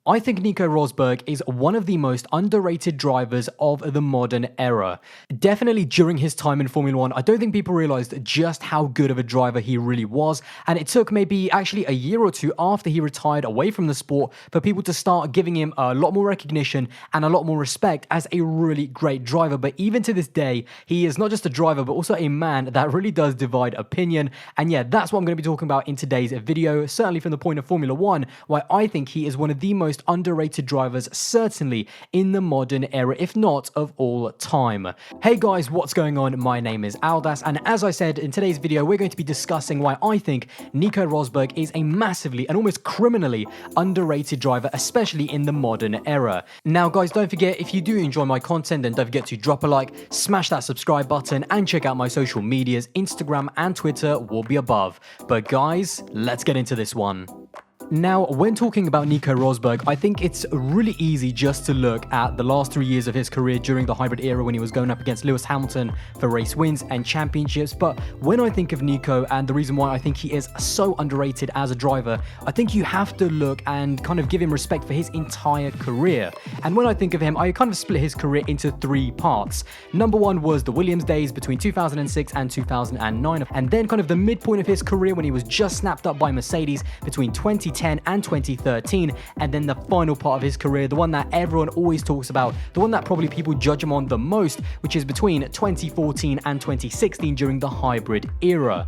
I think Nico Rosberg is one of the most underrated drivers of the modern era. Definitely during his time in Formula 1, I don't think people realized just how good of a driver he really was, and it took maybe actually a year or two after he retired away from the sport for people to start giving him a lot more recognition and a lot more respect as a really great driver. But even to this day, he is not just a driver, but also a man that really does divide opinion. And yeah, that's what I'm going to be talking about in today's video, certainly from the point of Formula 1, why I think he is one of the most underrated drivers, certainly in the modern era, if not of all time. Hey guys, what's going on? My name is Aldas, and as I said, in today's video, we're going to be discussing why I think Nico Rosberg is a massively and almost criminally underrated driver, especially in the modern era. Now guys, don't forget, if you do enjoy my content, then don't forget to drop a like, smash that subscribe button, and check out my social medias. Instagram and Twitter will be above. But guys, let's get into this one. Now, when talking about Nico Rosberg, I think it's really easy just to look at the last 3 years of his career during the hybrid era when he was going up against Lewis Hamilton for race wins and championships. But when I think of Nico, and the reason why I think he is so underrated as a driver, I think you have to look and kind of give him respect for his entire career. And when I think of him, I kind of split his career into 3 parts. Number 1 was the Williams days between 2006 and 2009, and then kind of the midpoint of his career when he was just snapped up by Mercedes between 2010 and 2013, and then the final part of his career, the one that everyone always talks about, the one that probably people judge him on the most, which is between 2014 and 2016 during the hybrid era.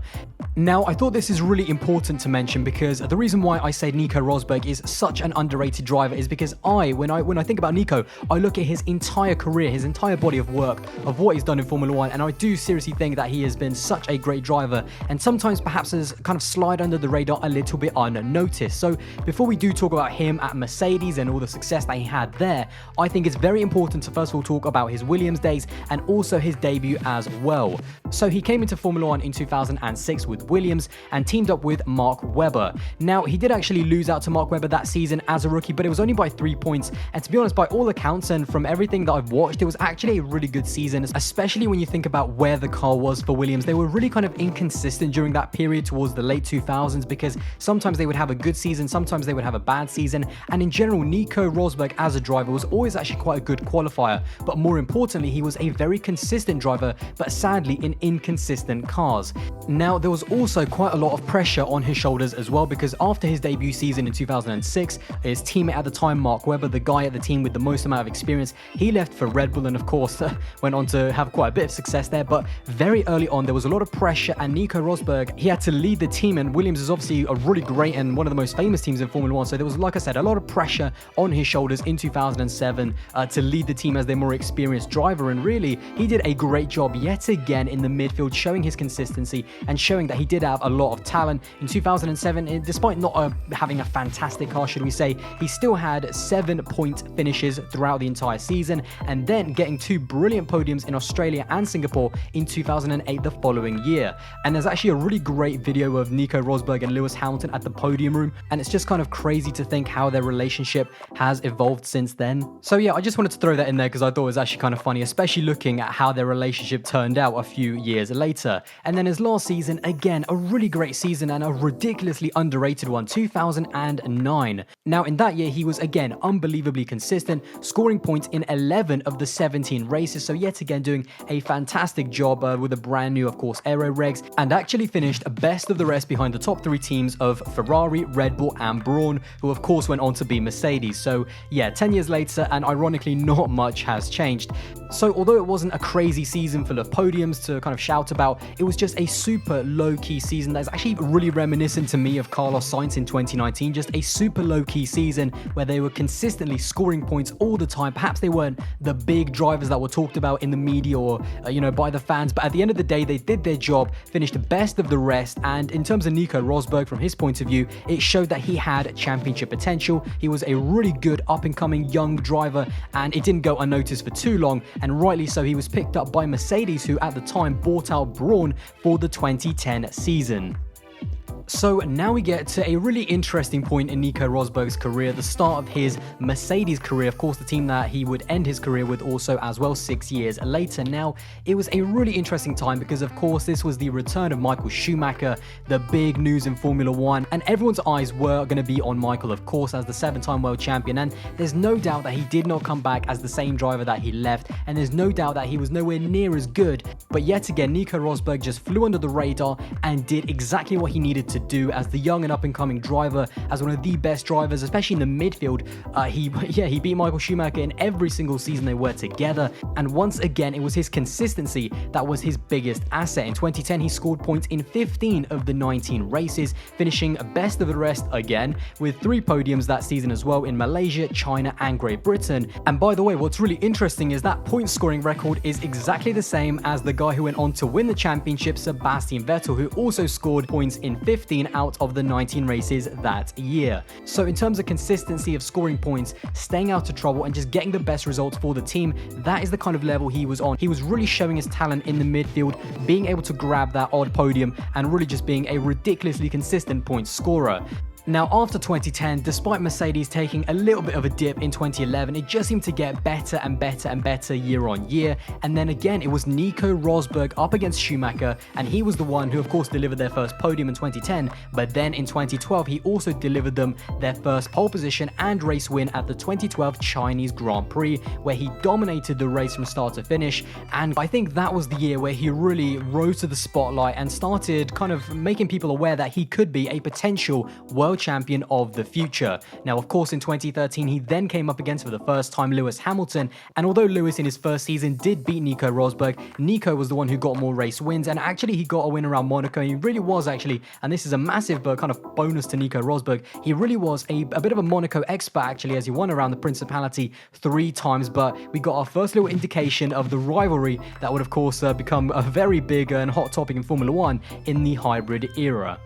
Now, I thought this is really important to mention because the reason why I say Nico Rosberg is such an underrated driver is because when I think about Nico, I look at his entire career, his entire body of work, of what he's done in Formula 1, and I do seriously think that he has been such a great driver, and sometimes perhaps has kind of slide under the radar a little bit unnoticed. So before we do talk about him at Mercedes and all the success that he had there, I think it's very important to first of all talk about his Williams days and also his debut as well. So he came into Formula 1 in 2006 with Williams and teamed up with Mark Webber. Now, he did actually lose out to Mark Webber that season as a rookie, but it was only by 3 points. And to be honest, by all accounts and from everything that I've watched, it was actually a really good season, especially when you think about where the car was for Williams. They were really kind of inconsistent during that period towards the late 2000s because sometimes they would have a good season, sometimes they would have a bad season, and in general, Nico Rosberg as a driver was always actually quite a good qualifier, but more importantly, he was a very consistent driver, but sadly in inconsistent cars. Now, there was also quite a lot of pressure on his shoulders as well, because after his debut season in 2006, his teammate at the time, Mark Webber, the guy at the team with the most amount of experience, he left for Red Bull and of course went on to have quite a bit of success there, but very early on there was a lot of pressure, and Nico Rosberg, he had to lead the team, and Williams is obviously a really great and one of the most famous teams in Formula 1, so there was, like I said, a lot of pressure on his shoulders in 2007 to lead the team as their more experienced driver, and really, he did a great job yet again in the midfield, showing his consistency and showing that he did have a lot of talent. In 2007, despite not having a fantastic car, should we say, he still had 7-point finishes throughout the entire season, and then getting 2 brilliant podiums in Australia and Singapore in 2008 the following year. And there's actually a really great video of Nico Rosberg and Lewis Hamilton at the podium room, and it's just kind of crazy to think how their relationship has evolved since then. So yeah, I just wanted to throw that in there because I thought it was actually kind of funny, especially looking at how their relationship turned out a few years later. And then his last season, again, a really great season and a ridiculously underrated one, 2009. Now, in that year, he was again unbelievably consistent, scoring points in 11 of the 17 races, so yet again doing a fantastic job with a brand new, of course, aero regs, and actually finished best of the rest behind the top 3 teams of Ferrari, Red Bull and Brawn, who of course went on to be Mercedes. So yeah, 10 years later, and ironically not much has changed. So although it wasn't a crazy season full of podiums to kind of shout about, it was just a super low-key season that's actually really reminiscent to me of Carlos Sainz in 2019, just a super low-key season where they were consistently scoring points all the time. Perhaps they weren't the big drivers that were talked about in the media or by the fans, but at the end of the day, they did their job, finished best of the rest, and in terms of Nico Rosberg, from his point of view, it showed that he had championship potential. He was a really good up-and-coming young driver, and it didn't go unnoticed for too long, and rightly so, he was picked up by Mercedes, who at the time bought out Brawn for the 2010 season. So now we get to a really interesting point in Nico Rosberg's career, the start of his Mercedes career, of course the team that he would end his career with also as well 6 years later. Now, it was a really interesting time because of course this was the return of Michael Schumacher, the big news in Formula 1, and everyone's eyes were going to be on Michael, of course, as the 7-time world champion, and there's no doubt that he did not come back as the same driver that he left, and there's no doubt that he was nowhere near as good, but yet again, Nico Rosberg just flew under the radar and did exactly what he needed to do as the young and up-and-coming driver, as one of the best drivers, especially in the midfield. He beat Michael Schumacher in every single season they were together, and once again, it was his consistency that was his biggest asset. In 2010, he scored points in 15 of the 19 races, finishing best of the rest again, with 3 podiums that season as well in Malaysia, China, and Great Britain. And by the way, what's really interesting is that point scoring record is exactly the same as the guy who went on to win the championship, Sebastian Vettel, who also scored points in 15 out of the 19 races that year. So in terms of consistency of scoring points, staying out of trouble, and just getting the best results for the team, that is the kind of level he was on. He was really showing his talent in the midfield, being able to grab that odd podium, and really just being a ridiculously consistent point scorer. Now, after 2010, despite Mercedes taking a little bit of a dip in 2011, it just seemed to get better and better and better year on year. And then again, it was Nico Rosberg up against Schumacher, and he was the one who, of course, delivered their first podium in 2010. But then in 2012, he also delivered them their first pole position and race win at the 2012 Chinese Grand Prix, where he dominated the race from start to finish. And I think that was the year where he really rose to the spotlight and started kind of making people aware that he could be a potential world champion of the future. Now, of course, in 2013, he then came up against for the first time Lewis Hamilton, and although Lewis in his first season did beat Nico Rosberg, Nico was the one who got more race wins, and actually he got a win around Monaco. He really was actually, and this is a massive kind of bonus to Nico Rosberg, he really was a bit of a Monaco expert actually, as he won around the Principality 3 times. But we got our first little indication of the rivalry that would of course become a very big and hot topic in Formula 1 in the hybrid era.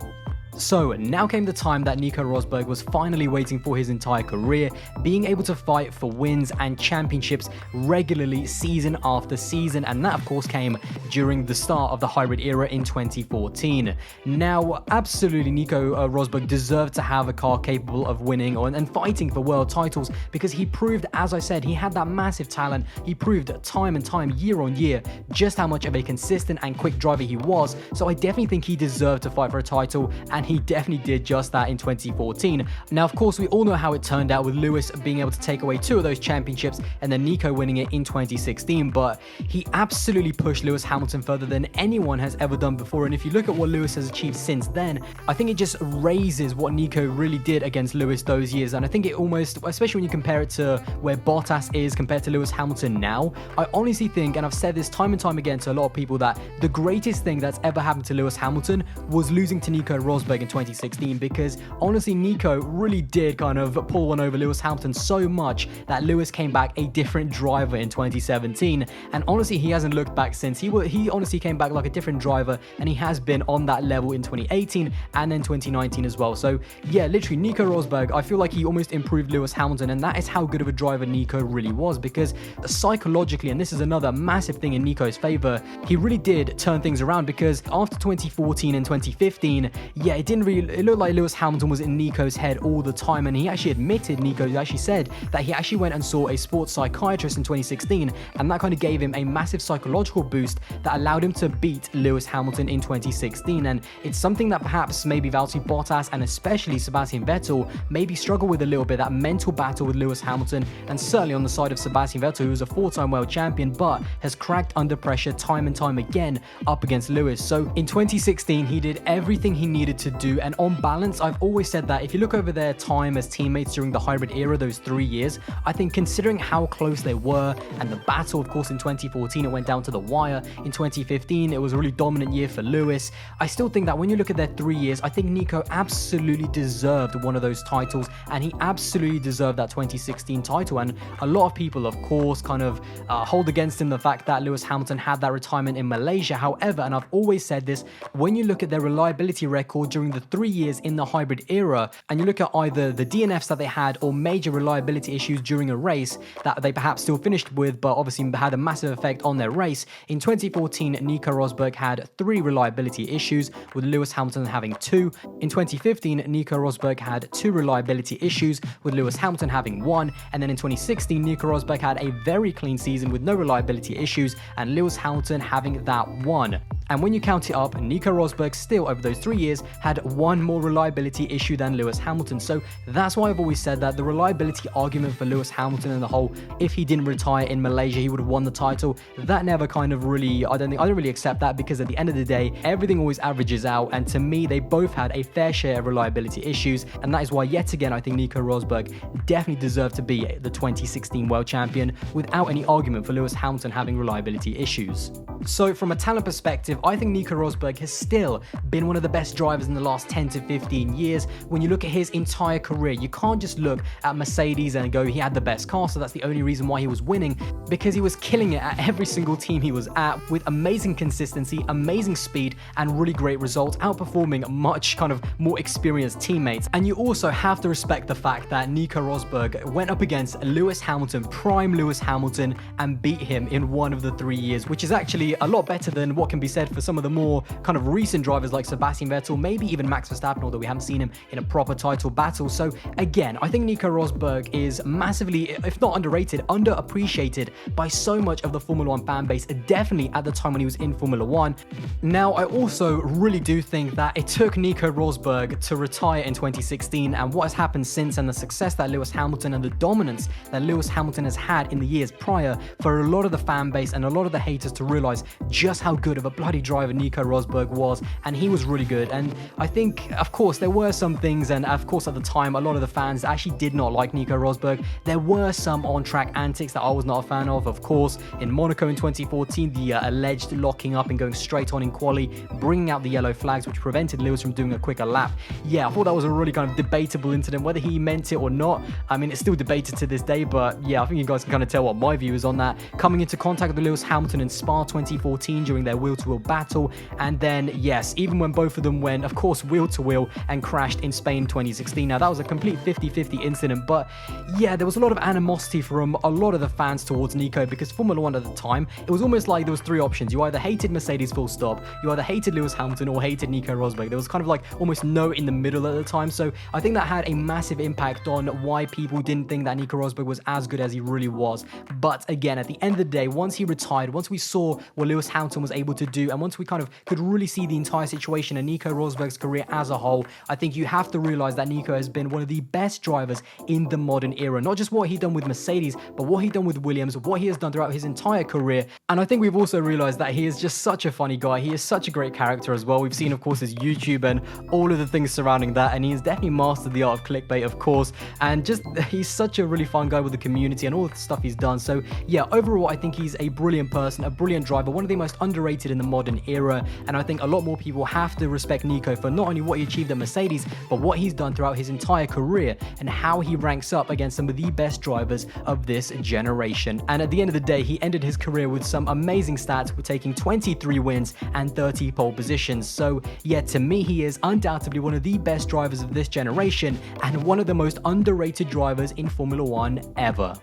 So now came the time that Nico Rosberg was finally waiting for his entire career, being able to fight for wins and championships regularly season after season, and that of course came during the start of the hybrid era in 2014. Now, absolutely Nico Rosberg deserved to have a car capable of winning and fighting for world titles, because he proved, as I said, he had that massive talent. He proved time and time, year on year, just how much of a consistent and quick driver he was. So I definitely think he deserved to fight for a title, and he definitely did just that in 2014. Now, of course, we all know how it turned out, with Lewis being able to take away 2 of those championships and then Nico winning it in 2016, but he absolutely pushed Lewis Hamilton further than anyone has ever done before. And if you look at what Lewis has achieved since then, I think it just raises what Nico really did against Lewis those years. And I think it almost, especially when you compare it to where Bottas is compared to Lewis Hamilton now, I honestly think, and I've said this time and time again to a lot of people, that the greatest thing that's ever happened to Lewis Hamilton was losing to Nico Rosberg in 2016, because honestly Nico really did kind of pull one over Lewis Hamilton so much that Lewis came back a different driver in 2017, and honestly he hasn't looked back since. He honestly came back like a different driver, and he has been on that level in 2018 and then 2019 as well. So yeah, literally Nico Rosberg, I feel like he almost improved Lewis Hamilton, and that is how good of a driver Nico really was, because psychologically, and this is another massive thing in Nico's favor, he really did turn things around, because after 2014 and 2015, yeah, it looked like Lewis Hamilton was in Nico's head all the time, and he actually admitted, Nico actually said that he actually went and saw a sports psychiatrist in 2016, and that kind of gave him a massive psychological boost that allowed him to beat Lewis Hamilton in 2016. And it's something that perhaps maybe Valtteri Bottas and especially Sebastian Vettel maybe struggle with a little bit, that mental battle with Lewis Hamilton, and certainly on the side of Sebastian Vettel, who was a 4-time world champion but has cracked under pressure time and time again up against Lewis. So in 2016 he did everything he needed to do, and on balance, I've always said that if you look over their time as teammates during the hybrid era, those 3 years, I think considering how close they were, and the battle, of course, in 2014, it went down to the wire. In 2015, it was a really dominant year for Lewis. I still think that when you look at their 3 years, I think Nico absolutely deserved one of those titles, and he absolutely deserved that 2016 title. And a lot of people, of course, kind of hold against him the fact that Lewis Hamilton had that retirement in Malaysia. However, and I've always said this, when you look at their reliability record during the 3 years in the hybrid era, and you look at either the DNFs that they had or major reliability issues during a race that they perhaps still finished with, but obviously had a massive effect on their race. In 2014, Nico Rosberg had 3 reliability issues, with Lewis Hamilton having 2. In 2015, Nico Rosberg had 2 reliability issues, with Lewis Hamilton having 1. And then in 2016, Nico Rosberg had a very clean season with no reliability issues, and Lewis Hamilton having that 1. And when you count it up, Nico Rosberg still, over those 3 years, had 1 more reliability issue than Lewis Hamilton. So that's why I've always said that the reliability argument for Lewis Hamilton and the whole, if he didn't retire in Malaysia, he would have won the title, that never kind of really, I don't really accept that, because at the end of the day, everything always averages out. And to me, they both had a fair share of reliability issues. And that is why, yet again, I think Nico Rosberg definitely deserved to be the 2016 world champion without any argument for Lewis Hamilton having reliability issues. So from a talent perspective, I think Nico Rosberg has still been one of the best drivers in the last 10 to 15 years. When you look at his entire career, you can't just look at Mercedes and go, he had the best car, so that's the only reason why he was winning, because he was killing it at every single team he was at with amazing consistency, amazing speed, and really great results, outperforming much kind of more experienced teammates. And you also have to respect the fact that Nico Rosberg went up against Lewis Hamilton, prime Lewis Hamilton, and beat him in one of the 3 years, which is actually a lot better than what can be said for some of the more kind of recent drivers like Sebastian Vettel, maybe even Max Verstappen, although we haven't seen him in a proper title battle. So again, I think Nico Rosberg is massively, if not underrated, underappreciated by so much of the Formula 1 fan base, definitely at the time when he was in Formula 1. Now, I also really do think that it took Nico Rosberg to retire in 2016, and what has happened since, and the success that Lewis Hamilton and the dominance that Lewis Hamilton has had in the years prior, for a lot of the fan base and a lot of the haters to realize just how good of a bloody driver Nico Rosberg was. And he was really good. And I think, of course, there were some things, and of course at the time a lot of the fans actually did not like Nico Rosberg. There were some on-track antics that I was not a fan of course. In Monaco in 2014, the alleged locking up and going straight on in quali, bringing out the yellow flags, which prevented Lewis from doing a quicker lap. Yeah, I thought that was a really kind of debatable incident, whether he meant it or not. I mean, it's still debated to this day, but yeah, I think you guys can kind of tell what my view is on that. Coming into contact with Lewis Hamilton in Spa 2014 during their wheel-to-wheel battle, and then yes, even when both of them went, of course, wheel-to-wheel and crashed in Spain 2016. Now, that was a complete 50-50 incident, but yeah, there was a lot of animosity from a lot of the fans towards Nico, because Formula 1 at the time, it was almost like there was 3 options. You either hated Mercedes full stop, you either hated Lewis Hamilton, or hated Nico Rosberg. There was kind of like almost no in the middle at the time. So I think that had a massive impact on why people didn't think that Nico Rosberg was as good as he really was. But again, at the end of the day, once he retired, once we saw what Lewis Hamilton was able to do, and once we kind of could really see the entire situation and Nico Rosberg's career as a whole, I think you have to realize that Nico has been one of the best drivers in the modern era. Not just what he done with Mercedes, but what he done with Williams, what he has done throughout his entire career. And I think we've also realized that he is just such a funny guy. He is such a great character as well. We've seen, of course, his YouTube and all of the things surrounding that, and he has definitely mastered the art of clickbait, of course, and just he's such a really fun guy with the community and all the stuff he's done. So yeah, overall, I think he's a brilliant person, a brilliant driver, one of the most underrated in the modern era. And I think a lot more people have to respect Nico for not only what he achieved at Mercedes, but what he's done throughout his entire career and how he ranks up against some of the best drivers of this generation. And at the end of the day, he ended his career with some amazing stats, with taking 23 wins and 30 pole positions. So yeah, to me, he is undoubtedly one of the best drivers of this generation and one of the most underrated drivers in Formula 1 ever.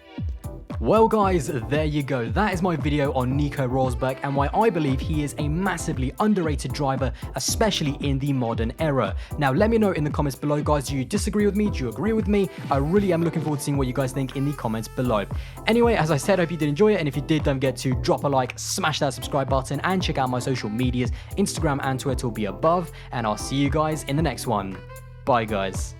Well guys, there you go. That is my video on Nico Rosberg and why I believe he is a massively underrated driver, especially in the modern era. Now let me know in the comments below, guys, do you disagree with me? Do you agree with me? I really am looking forward to seeing what you guys think in the comments below. Anyway, as I said, I hope you did enjoy it, and if you did, don't forget to drop a like, smash that subscribe button, and check out my social medias. Instagram and Twitter will be above, and I'll see you guys in the next one. Bye guys.